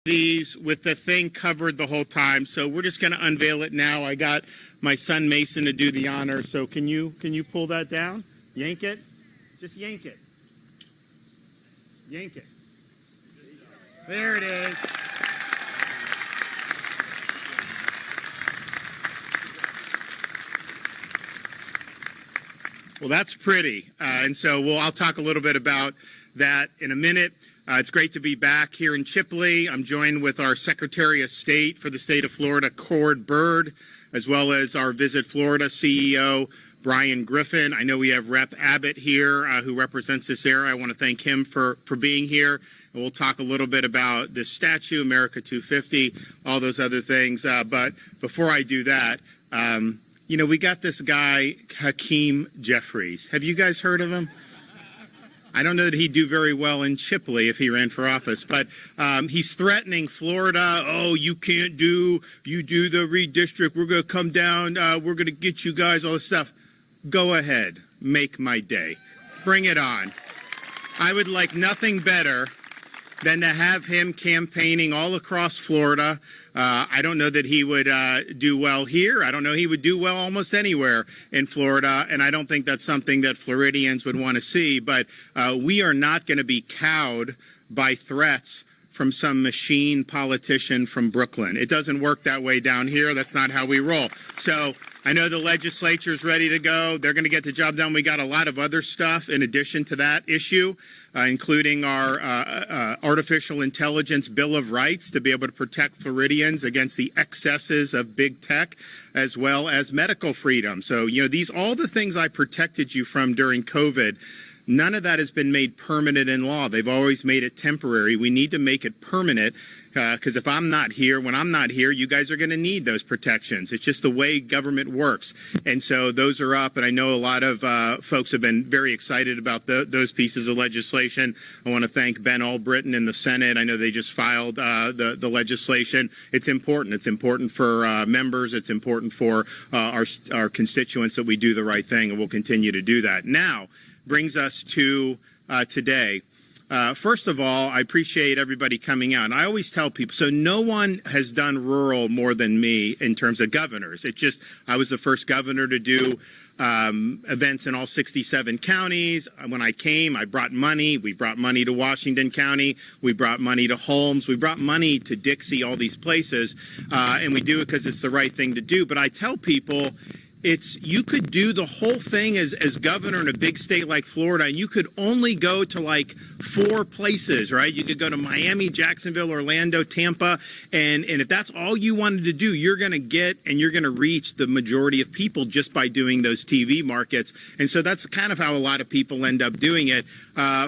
these with the thing covered the whole time, so we're just going to unveil it now. I got my son Mason to do the honor, so can you pull that down? Yank it? Just yank it. Yank it. There it is. Well, that's pretty, and so I'll talk a little bit about that in a minute. It's great to be back here in Chipley. I'm joined with our Secretary of State for the state of Florida, Cord Bird, as well as our Visit Florida CEO, Brian Griffin. I know we have Rep. Abbott here who represents this area. I want to thank him for being here. And we'll talk a little bit about this statue, America 250, all those other things. But before I do that, you know, we got this guy, Hakeem Jeffries. Have you guys heard of him? I don't know that he'd do very well in Chipley if he ran for office, but he's threatening Florida. Oh, you do the redistrict. We're going to come down. We're going to get you guys, all this stuff. Go ahead. Make my day. Bring it on. I would like nothing better than to have him campaigning all across Florida. I don't know that he would do well here. I don't know he would do well almost anywhere in Florida, and I don't think that's something that Floridians would want to see. But we are not going to be cowed by threats from some machine politician from Brooklyn. It doesn't work that way down here. That's not how we roll. So I know the legislature is ready to go. They're going to get the job done. We got a lot of other stuff in addition to that issue, including our artificial intelligence Bill of Rights to be able to protect Floridians against the excesses of big tech, as well as medical freedom. So, you know, all the things I protected you from during COVID, none of that has been made permanent in law. They've always made it temporary. We need to make it permanent because if I'm not here, when I'm not here, you guys are going to need those protections. It's just the way government works. And so those are up, and I know a lot of folks have been very excited about those pieces of legislation. I want to thank Ben Albritton in the Senate. I know they just filed the legislation. It's important. It's important for members. It's important for our constituents that we do the right thing, and we'll continue to do that. Now, brings us to today. First of all, I appreciate everybody coming out. And I always tell people, so no one has done rural more than me in terms of governors. I was the first governor to do events in all 67 counties. When I came, I brought money. We brought money to Washington County. We brought money to Holmes. We brought money to Dixie, all these places. And we do it because it's the right thing to do. But I tell people, you could do the whole thing as governor in a big state like Florida, and you could only go to like 4 places, right? You could go to Miami, Jacksonville, Orlando, Tampa, and if that's all you wanted to do, you're going to get and you're going to reach the majority of people just by doing those TV markets. And so that's kind of how a lot of people end up doing it.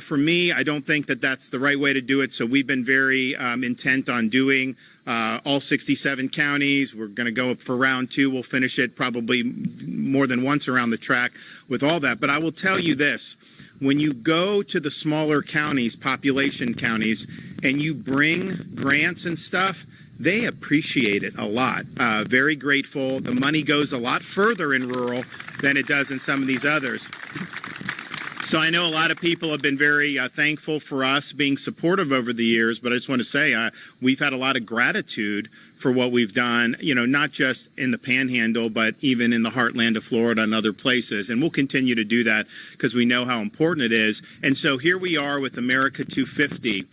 For me, I don't think that that's the right way to do it, so we've been very intent on doing all 67 counties. We're going to go up for round 2. We'll finish it probably more than once around the track with all that. But I will tell you this. When you go to the smaller counties, population counties, and you bring grants and stuff, they appreciate it a lot. Very grateful. The money goes a lot further in rural than it does in some of these others. So I know a lot of people have been very thankful for us being supportive over the years, but I just want to say we've had a lot of gratitude for what we've done, you know, not just in the Panhandle, but even in the heartland of Florida and other places. And we'll continue to do that because we know how important it is. And so here we are with America 250.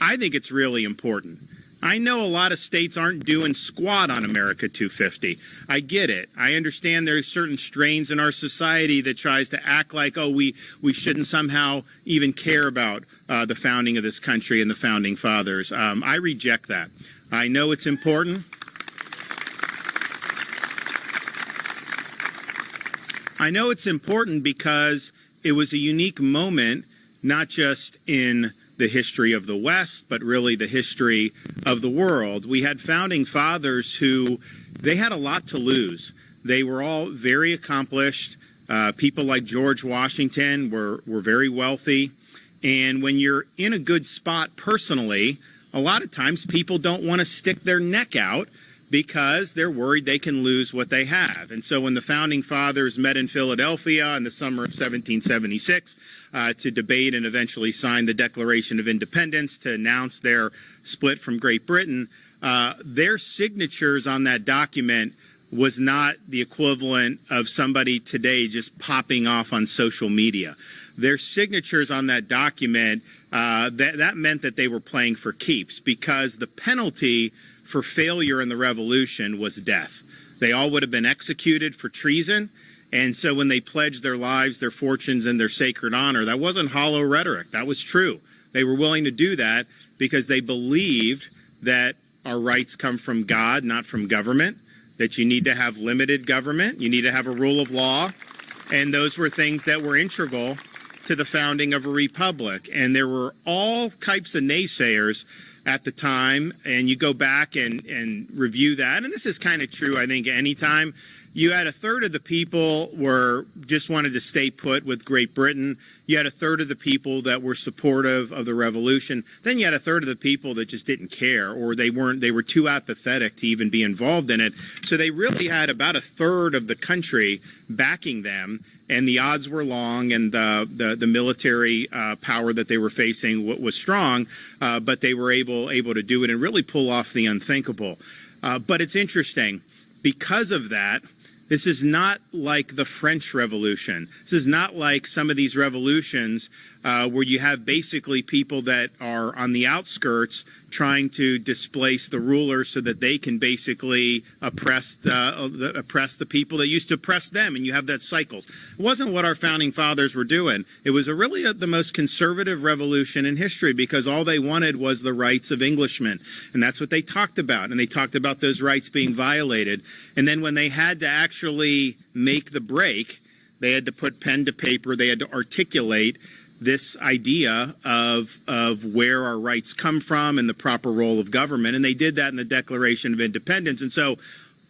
I think it's really important. I know a lot of states aren't doing squat on America 250. I get it. I understand there's certain strains in our society that tries to act like, oh, we shouldn't somehow even care about the founding of this country and the founding fathers. I reject that. I know it's important. I know it's important because it was a unique moment, not just in the history of the West, but really the history of the world. We had founding fathers who, they had a lot to lose. They were all very accomplished. People like George Washington were very wealthy. And when you're in a good spot personally, a lot of times people don't want to stick their neck out because they're worried they can lose what they have. And so when the Founding Fathers met in Philadelphia in the summer of 1776 to debate and eventually sign the Declaration of Independence to announce their split from Great Britain, their signatures on that document was not the equivalent of somebody today just popping off on social media. Their signatures on that document, that meant that they were playing for keeps, because the penalty for failure in the revolution was death. They all would have been executed for treason. And so when they pledged their lives, their fortunes, and their sacred honor, that wasn't hollow rhetoric. That was true. They were willing to do that because they believed that our rights come from God, not from government, that you need to have limited government, you need to have a rule of law. And those were things that were integral to the founding of a republic. And there were all types of naysayers at the time, and you go back and review that, and this is kind of true, I think, anytime. You had a third of the people were just wanted to stay put with Great Britain. You had a third of the people that were supportive of the revolution. Then you had a third of the people that just didn't care, or they were too apathetic to even be involved in it. So they really had about a third of the country backing them, and the odds were long, and the military power that they were facing was strong, but they were able to do it and really pull off the unthinkable. But it's interesting, because of that, this is not like the French Revolution. This is not like some of these revolutions where you have basically people that are on the outskirts trying to displace the rulers so that they can basically oppress the people that used to oppress them, and you have that cycles. It wasn't what our founding fathers were doing. It was really the most conservative revolution in history, because all they wanted was the rights of Englishmen, and that's what they talked about, and they talked about those rights being violated. And then when they had to actually make the break, they had to put pen to paper, they had to articulate this idea of where our rights come from and the proper role of government. And they did that in the Declaration of Independence. And so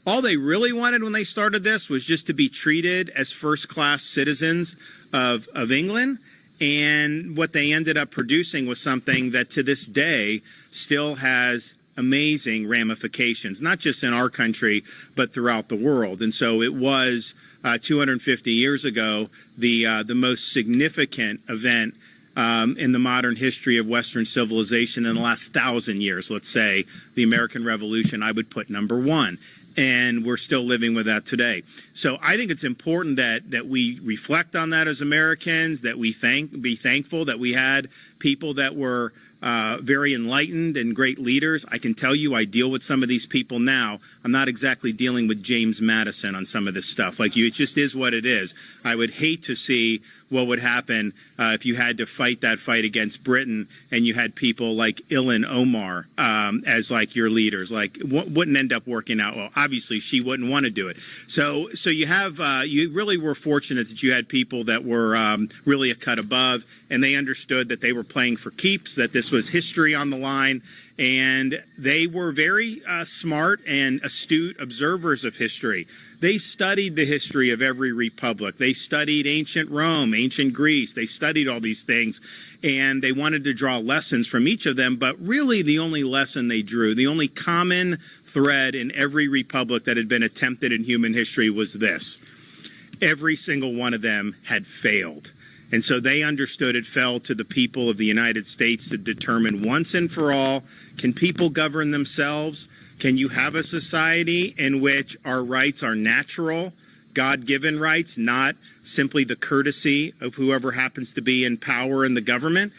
all they really wanted when they started this was just to be treated as first-class citizens of England. And what they ended up producing was something that to this day still has amazing ramifications, not just in our country, but throughout the world. And so it was 250 years ago, the most significant event in the modern history of Western civilization in the last 1,000 years. Let's say the American Revolution, I would put number one. And we're still living with that today. So I think it's important that we reflect on that as Americans, that we be thankful that we had people that were very enlightened and great leaders. I can tell you, I deal with some of these people now. I'm not exactly dealing with James Madison on some of this stuff. Like, it just is what it is. I would hate to see what would happen if you had to fight that fight against Britain and you had people like Ilhan Omar as like your leaders. Like, wouldn't end up working out well. Obviously, she wouldn't want to do it. So you have you really were fortunate that you had people that were really a cut above, and they understood that they were playing for keeps, that this was history on the line, and they were very smart and astute observers of history. They studied the history of every republic. They studied ancient Rome, ancient Greece. They studied all these things, and they wanted to draw lessons from each of them. But really, the only lesson they drew, the only common thread in every republic that had been attempted in human history was this: every single one of them had failed. And so they understood it fell to the people of the United States to determine once and for all, can people govern themselves? Can you have a society in which our rights are natural, God-given rights, not simply the courtesy of whoever happens to be in power in the government?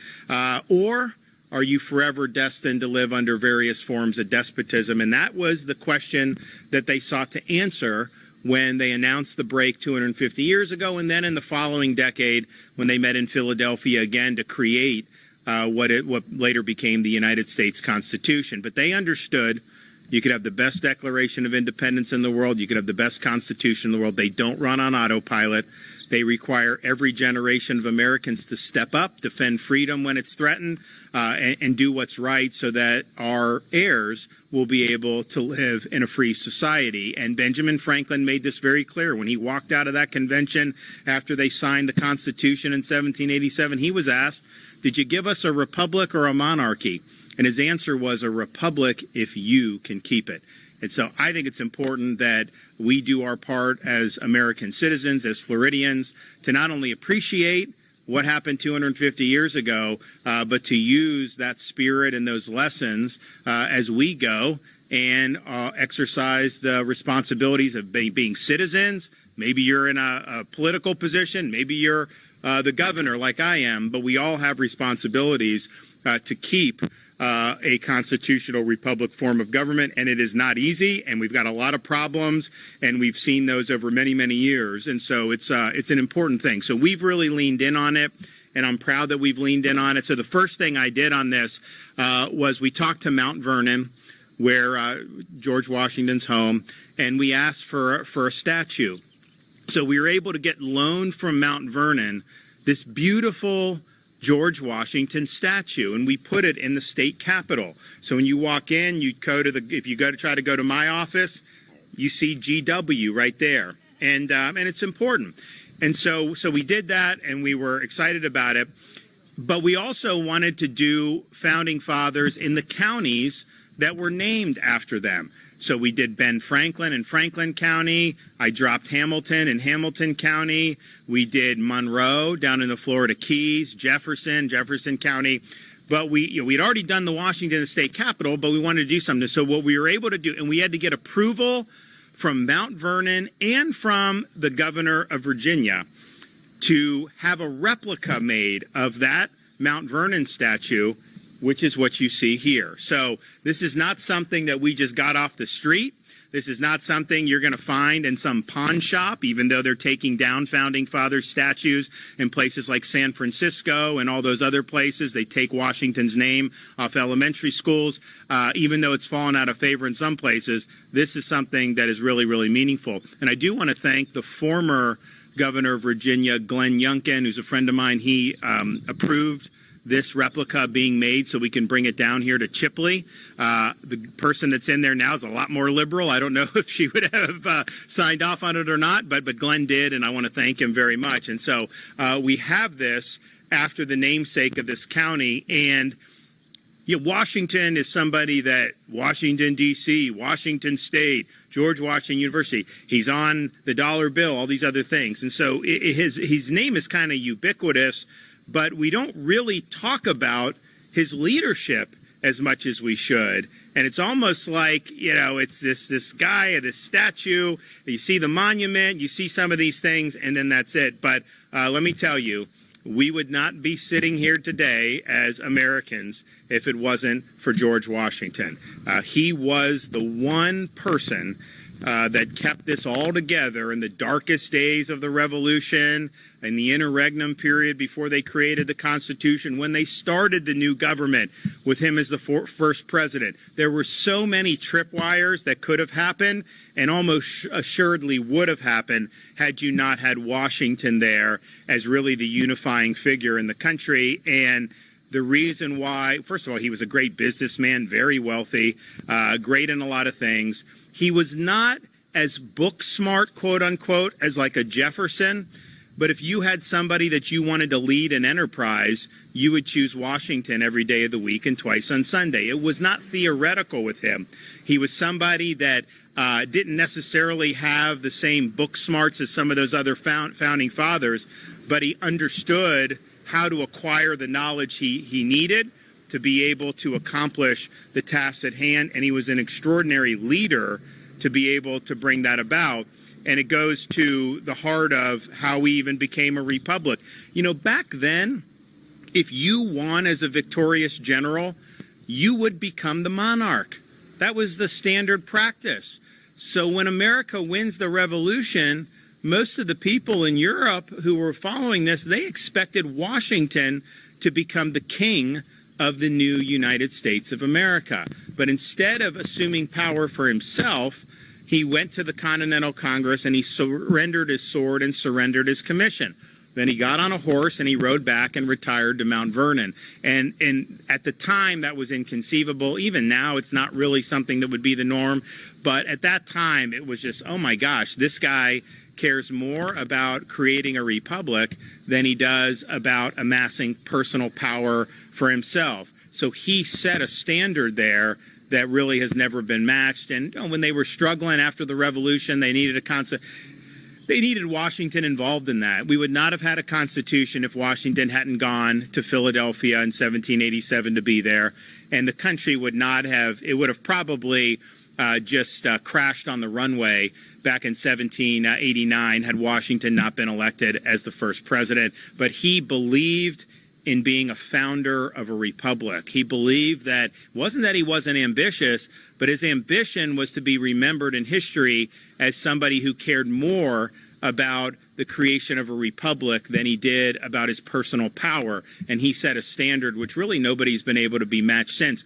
Or are you forever destined to live under various forms of despotism? And that was the question that they sought to answer when they announced the break 250 years ago, and then in the following decade when they met in Philadelphia again to create what later became the United States Constitution. But they understood you could have the best Declaration of Independence in the world, you could have the best Constitution in the world. They don't run on autopilot. They require every generation of Americans to step up, defend freedom when it's threatened, and do what's right so that our heirs will be able to live in a free society. And Benjamin Franklin made this very clear. When he walked out of that convention after they signed the Constitution in 1787, he was asked, did you give us a republic or a monarchy? And his answer was, a republic if you can keep it. And so I think it's important that we do our part as American citizens, as Floridians, to not only appreciate what happened 250 years ago, but to use that spirit and those lessons as we go and exercise the responsibilities of being citizens. Maybe you're in a political position, maybe you're the governor like I am, but we all have responsibilities to keep a constitutional republic form of government, and it is not easy, and we've got a lot of problems, and we've seen those over many, many years, and so it's an important thing. So we've really leaned in on it, and I'm proud that we've leaned in on it. So the first thing I did on this was we talked to Mount Vernon, where George Washington's home, and we asked for a statue. So we were able to get loaned from Mount Vernon this beautiful George Washington statue, and we put it in the state capitol. So when you walk in, you go to if you go to try to go to my office, you see GW right there, and it's important. And so we did that, and we were excited about it. But we also wanted to do founding fathers in the counties that were named after them. So we did Ben Franklin in Franklin County. I dropped Hamilton in Hamilton County. We did Monroe down in the Florida Keys, Jefferson County. But we'd already done the Washington state capitol, but we wanted to do something. So what we were able to do, and we had to get approval from Mount Vernon and from the governor of Virginia to have a replica made of that Mount Vernon statue, which is what you see here. So this is not something that we just got off the street. This is not something you're going to find in some pawn shop, even though they're taking down founding fathers statues in places like San Francisco and all those other places. They take Washington's name off elementary schools, even though it's fallen out of favor in some places. This is something that is really, really meaningful. And I do want to thank the former governor of Virginia, Glenn Youngkin, who's a friend of mine. He approved this replica being made so we can bring it down here to Chipley. The person that's in there now is a lot more liberal. I don't know if she would have signed off on it or not, but Glenn did, and I want to thank him very much. And so we have this after the namesake of this county. And Washington is somebody that Washington, D.C., Washington State, George Washington University, he's on the dollar bill, all these other things. And so his name is kind of ubiquitous, but we don't really talk about his leadership as much as we should. And it's almost like, it's this guy, this statue, you see the monument, you see some of these things, and then that's it. But let me tell you, we would not be sitting here today as Americans if it wasn't for George Washington. He was the one person that kept this all together in the darkest days of the Revolution, in the interregnum period before they created the Constitution, when they started the new government with him as the first president. There were so many tripwires that could have happened and almost assuredly would have happened had you not had Washington there as really the unifying figure in the country. And the reason why, first of all, he was a great businessman, very wealthy, great in a lot of things. He was not as book smart, quote unquote, as like a Jefferson. But if you had somebody that you wanted to lead an enterprise, you would choose Washington every day of the week and twice on Sunday. It was not theoretical with him. He was somebody that didn't necessarily have the same book smarts as some of those other founding fathers, but he understood how to acquire the knowledge he needed to be able to accomplish the tasks at hand. And he was an extraordinary leader to be able to bring that about. And it goes to the heart of how we even became a republic. Back then, if you won as a victorious general, you would become the monarch. That was the standard practice. So when America wins the revolution, most of the people in Europe who were following this, they expected Washington to become the king of the new United States of America. But instead of assuming power for himself, he went to the Continental Congress and he surrendered his sword and surrendered his commission. Then he got on a horse and he rode back and retired to Mount Vernon. And at the time, that was inconceivable. Even now, it's not really something that would be the norm. But at that time, it was just, oh my gosh, this guy cares more about creating a republic than he does about amassing personal power for himself. So he set a standard there that really has never been matched. And when they were struggling after the revolution, they needed they needed Washington involved in that. We would not have had a constitution if Washington hadn't gone to Philadelphia in 1787 to be there. And the country would not have, it would have probably just crashed on the runway back in 1789 had Washington not been elected as the first president. But he believed in being a founder of a republic. He believed that, wasn't that he wasn't ambitious, but his ambition was to be remembered in history as somebody who cared more about the creation of a republic than he did about his personal power. And he set a standard which really nobody's been able to be matched since.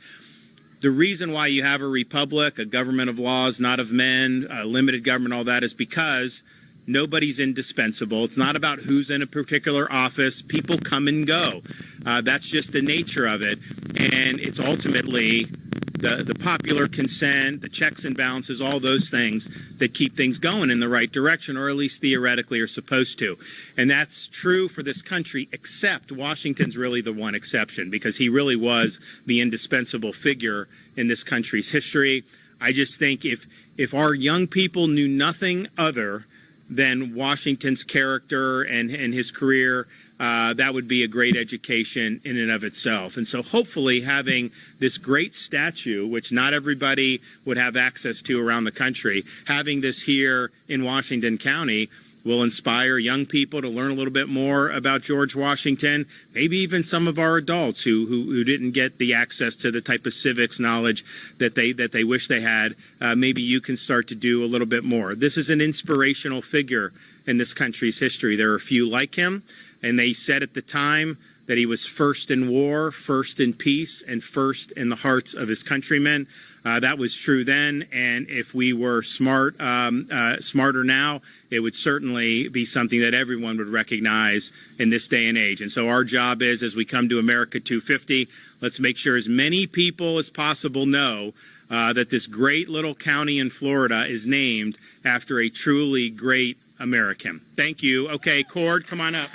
The reason why you have a republic, a government of laws, not of men, a limited government, all that, is because nobody's indispensable. It's not about who's in a particular office. People come and go. That's just the nature of it. And it's ultimately the popular consent, the checks and balances, all those things that keep things going in the right direction, or at least theoretically are supposed to. And that's true for this country, except Washington's really the one exception, because he really was the indispensable figure in this country's history. I just think if our young people knew nothing other than Washington's character and his career, that would be a great education in and of itself. And so hopefully having this great statue, which not everybody would have access to around the country, having this here in Washington County will inspire young people to learn a little bit more about George Washington, maybe even some of our adults who didn't get the access to the type of civics knowledge that they wish they had. Maybe you can start to do a little bit more. This is an inspirational figure in this country's history. There are a few like him, and they said at the time that he was first in war, first in peace, and first in the hearts of his countrymen. That was true then, and if we were smarter now, it would certainly be something that everyone would recognize in this day and age. And so our job is, as we come to America 250, let's make sure as many people as possible know that this great little county in Florida is named after a truly great American. Thank you. Okay, Cord, come on up.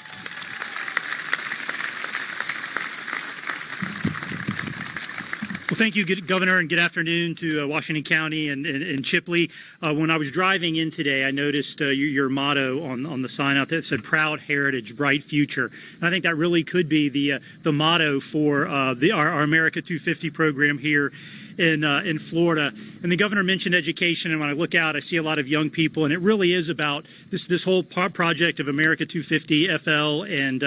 Well, thank you, Governor, and good afternoon to Washington County and Chipley. When I was driving in today, I noticed your motto on the sign out there that said "Proud Heritage, Bright Future." And I think that really could be the motto for our America 250 program here in Florida. And the governor mentioned education, and when I look out, I see a lot of young people, and it really is about this whole project of America 250 FL, and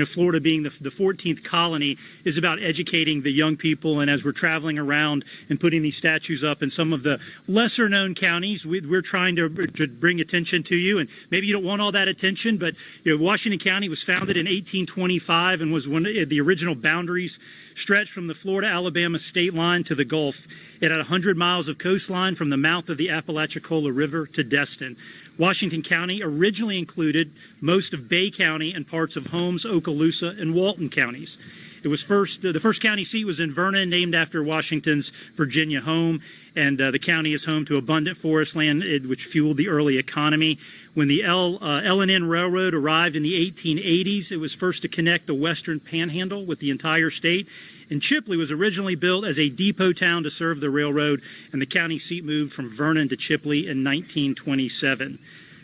Florida being the 14th colony is about educating the young people. And as we're traveling around and putting these statues up in some of the lesser known counties, we're trying to bring attention to you. And maybe you don't want all that attention, but Washington County was founded in 1825 and was one of the original boundaries stretched from the Florida-Alabama state line to the Gulf. It had 100 miles of coastline from the mouth of the Apalachicola River to Destin. Washington County originally included most of Bay County and parts of Holmes, Okaloosa, and Walton counties. It was the first county seat was in Vernon, named after Washington's Virginia home, and the county is home to abundant forest land, which fueled the early economy. When the L&N Railroad arrived in the 1880s, it was first to connect the western panhandle with the entire state. And Chipley was originally built as a depot town to serve the railroad, and the county seat moved from Vernon to Chipley in 1927.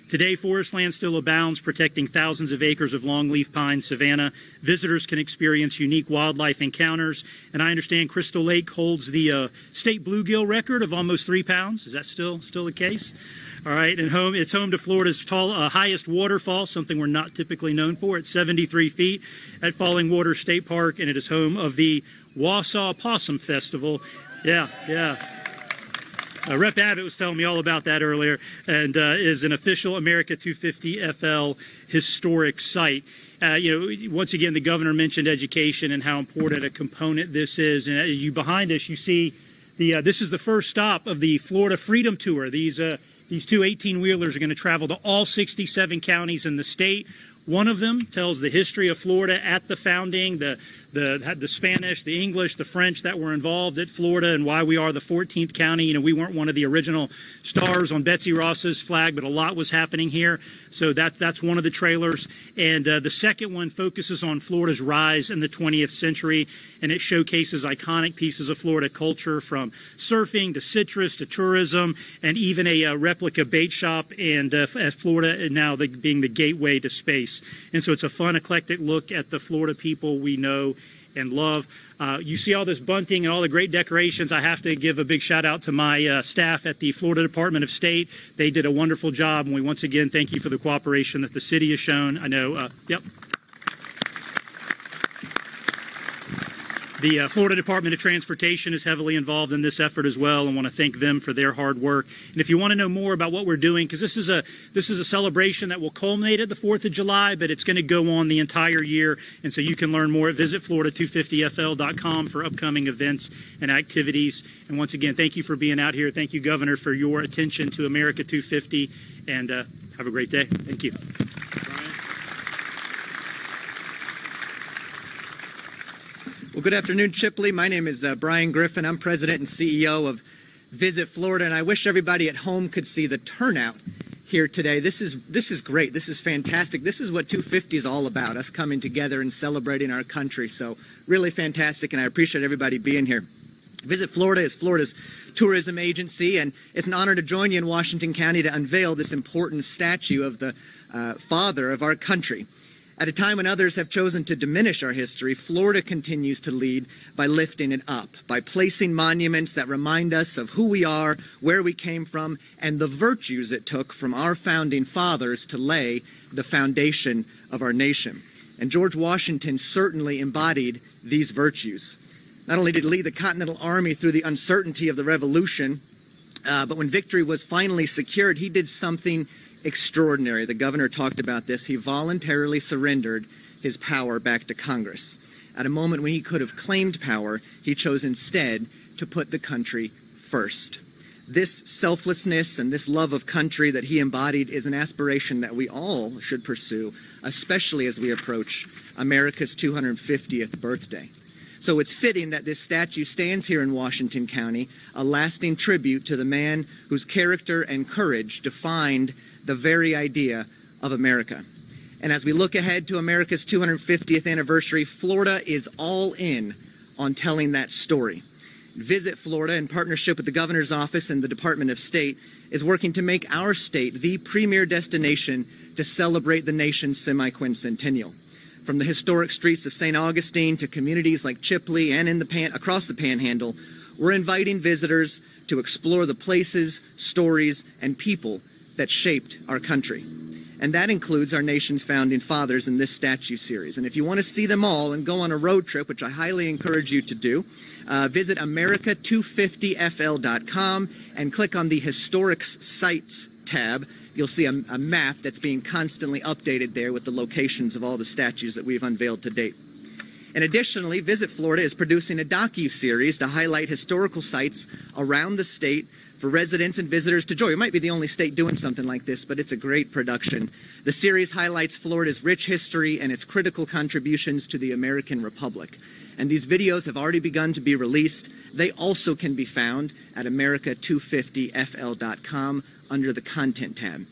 Today, forest land still abounds, protecting thousands of acres of longleaf pine savanna. Visitors can experience unique wildlife encounters, and I understand Crystal Lake holds the state bluegill record of almost 3 pounds. Is that still the case? All right, and it's home to Florida's highest waterfall, something we're not typically known for, at 73 feet at Falling Waters State Park, and it is home of the Wausau Possum Festival. Yeah. Rep Abbott was telling me all about that earlier, and is an official America 250 FL historic site. Once again, the governor mentioned education and how important a component this is. And behind us, you see this is the first stop of the Florida Freedom Tour. These two 18-wheelers are going to travel to all 67 counties in the state. One of them tells the history of Florida at the founding, the Spanish, the English, the French that were involved at Florida, and why we are the 14th county. You know, we weren't one of the original stars on Betsy Ross's flag, but a lot was happening here. So that's one of the trailers. And the second one focuses on Florida's rise in the 20th century, and it showcases iconic pieces of Florida culture, from surfing to citrus to tourism, and even a replica bait shop, and at Florida now being the gateway to space. And so it's a fun, eclectic look at the Florida people we know and love. You see all this bunting and all the great decorations. I have to give a big shout out to my staff at the Florida Department of State. They did a wonderful job, and we once again thank you for the cooperation that the city has shown. I know, yep. The Florida Department of Transportation is heavily involved in this effort as well, and want to thank them for their hard work. And if you want to know more about what we're doing, because this is a celebration that will culminate at the 4th of July, but it's going to go on the entire year, and so you can learn more. Visit Florida250fl.com for upcoming events and activities. And once again, thank you for being out here. Thank you, Governor, for your attention to America 250, and have a great day. Thank you. Well, good afternoon, Chipley. My name is Brian Griffin. I'm president and CEO of Visit Florida, and I wish everybody at home could see the turnout here today. This is great. This is fantastic. This is what 250 is all about, us coming together and celebrating our country. So really fantastic, and I appreciate everybody being here. Visit Florida is Florida's tourism agency, and it's an honor to join you in Washington County to unveil this important statue of the father of our country. At a time when others have chosen to diminish our history, Florida continues to lead by lifting it up, by placing monuments that remind us of who we are, where we came from, and the virtues it took from our founding fathers to lay the foundation of our nation. And George Washington certainly embodied these virtues. Not only did he lead the Continental Army through the uncertainty of the Revolution, but when victory was finally secured, he did something extraordinary. The governor talked about this. He voluntarily surrendered his power back to Congress. At a moment when he could have claimed power, he chose instead to put the country first. This selflessness and this love of country that he embodied is an aspiration that we all should pursue, especially as we approach America's 250th birthday. So it's fitting that this statue stands here in Washington County, a lasting tribute to the man whose character and courage defined the very idea of America. And as we look ahead to America's 250th anniversary, Florida is all in on telling that story. Visit Florida, in partnership with the Governor's Office and the Department of State, is working to make our state the premier destination to celebrate the nation's semi-quincentennial. From the historic streets of St. Augustine to communities like Chipley and across the Panhandle, we're inviting visitors to explore the places, stories, and people that shaped our country. And that includes our nation's founding fathers in this statue series. And if you want to see them all and go on a road trip, which I highly encourage you to do, visit America250fl.com and click on the Historics Sites tab. You'll see a map that's being constantly updated there with the locations of all the statues that we've unveiled to date. And additionally, Visit Florida is producing a docu-series to highlight historical sites around the state for residents and visitors to enjoy. We might be the only state doing something like this, but it's a great production. The series highlights Florida's rich history and its critical contributions to the American Republic. And these videos have already begun to be released. They also can be found at America250fl.com under the Content tab.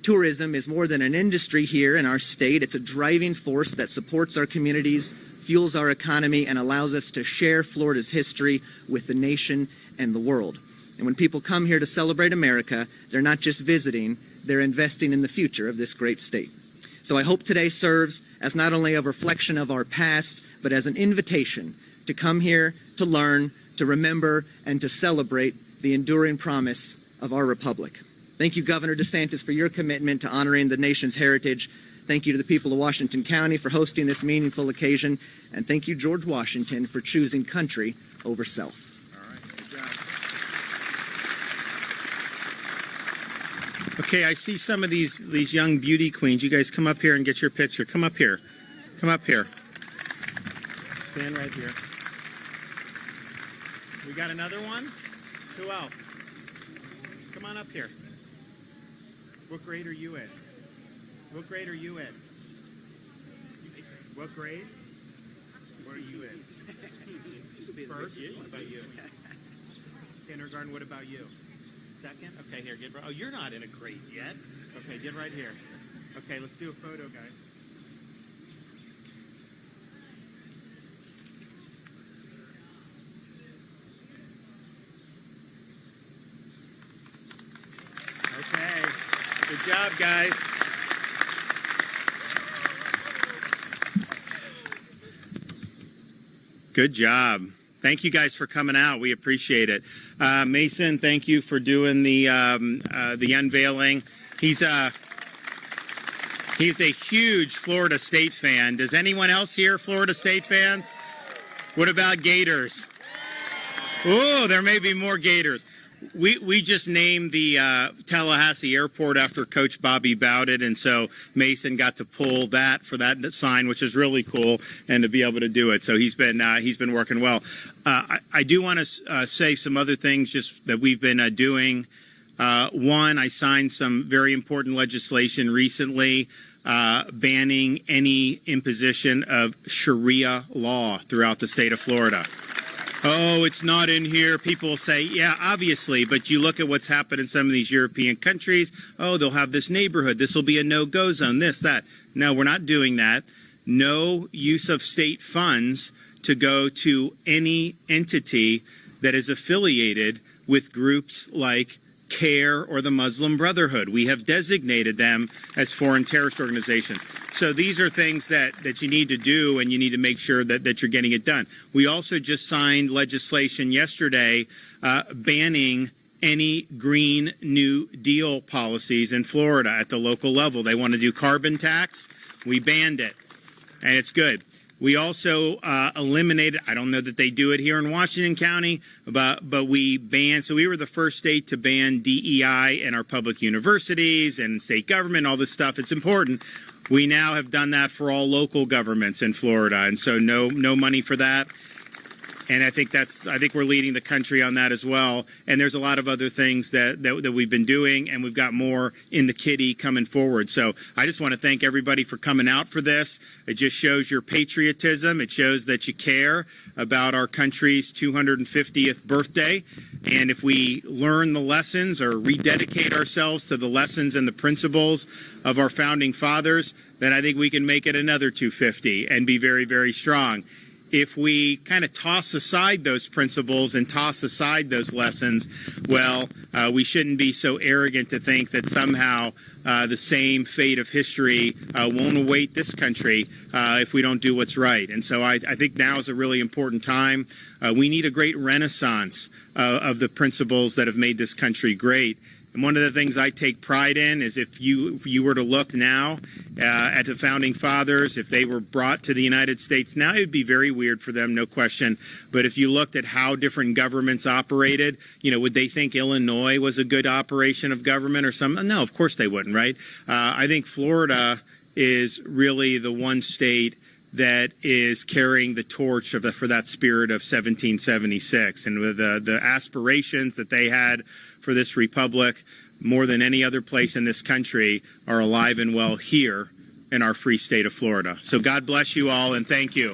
Tourism is more than an industry here in our state. It's a driving force that supports our communities, fuels our economy, and allows us to share Florida's history with the nation and the world. And when people come here to celebrate America, they're not just visiting, they're investing in the future of this great state. So I hope today serves as not only a reflection of our past, but as an invitation to come here, to learn, to remember, and to celebrate the enduring promise of our republic. Thank you, Governor DeSantis, for your commitment to honoring the nation's heritage. Thank you to the people of Washington County for hosting this meaningful occasion. And thank you, George Washington, for choosing country over self. Okay, I see some of these young beauty queens. You guys come up here and get your picture. Come up here. Come up here. Stand right here. We got another one? Who else? Come on up here. What grade are you in? What grade are you in? What grade? What are you in? First? What about you? Kindergarten, what about you? Second? Okay, here, get right. Oh, you're not in a grade yet. Okay, get right here. Okay, let's do a photo, guys. Okay, good job, guys. Good job. Thank you guys for coming out. We appreciate it. Mason, thank you for doing the unveiling. He's a huge Florida State fan. Does anyone else here Florida State fans? What about Gators? Oh, there may be more Gators. We just named the Tallahassee airport after Coach Bobby Bowden, and so Mason got to pull that for that sign, which is really cool, and to be able to do it. So he's been working well. I do want to say some other things just that we've been doing. One, I signed some very important legislation recently banning any imposition of Sharia law throughout the state of Florida. Oh, it's not in here. People will say, yeah, obviously, but you look at what's happened in some of these European countries. Oh, they'll have this neighborhood. This will be a no-go zone, this, that. No, we're not doing that. No use of state funds to go to any entity that is affiliated with groups like CARE or the Muslim Brotherhood. We have designated them as foreign terrorist organizations. So these are things that you need to do, and you need to make sure that you're getting it done. We also just signed legislation yesterday banning any Green New Deal policies in Florida at the local level. They want to do carbon tax. We banned it, and it's good. We also eliminated, I don't know that they do it here in Washington County, but we banned, so we were the first state to ban DEI in our public universities and state government, all this stuff. It's important. We now have done that for all local governments in Florida, and so no money for that. And I think we're leading the country on that as well. And there's a lot of other things that we've been doing, and we've got more in the kitty coming forward. So I just want to thank everybody for coming out for this. It just shows your patriotism. It shows that you care about our country's 250th birthday. And if we learn the lessons or rededicate ourselves to the lessons and the principles of our founding fathers, then I think we can make it another 250 and be very, very strong. If we kind of toss aside those principles and toss aside those lessons, well, we shouldn't be so arrogant to think that somehow the same fate of history won't await this country if we don't do what's right. And so I think now is a really important time. We need a great renaissance of the principles that have made this country great. And one of the things I take pride in is if you were to look now at the Founding Fathers, if they were brought to the United States, now it would be very weird for them, no question. But if you looked at how different governments operated, would they think Illinois was a good operation of government or something? No, of course they wouldn't, right? I think Florida is really the one state that is carrying the torch for that spirit of 1776, and with the aspirations that they had for this republic more than any other place in this country are alive and well here in our free state of Florida. So God bless you all, and thank you.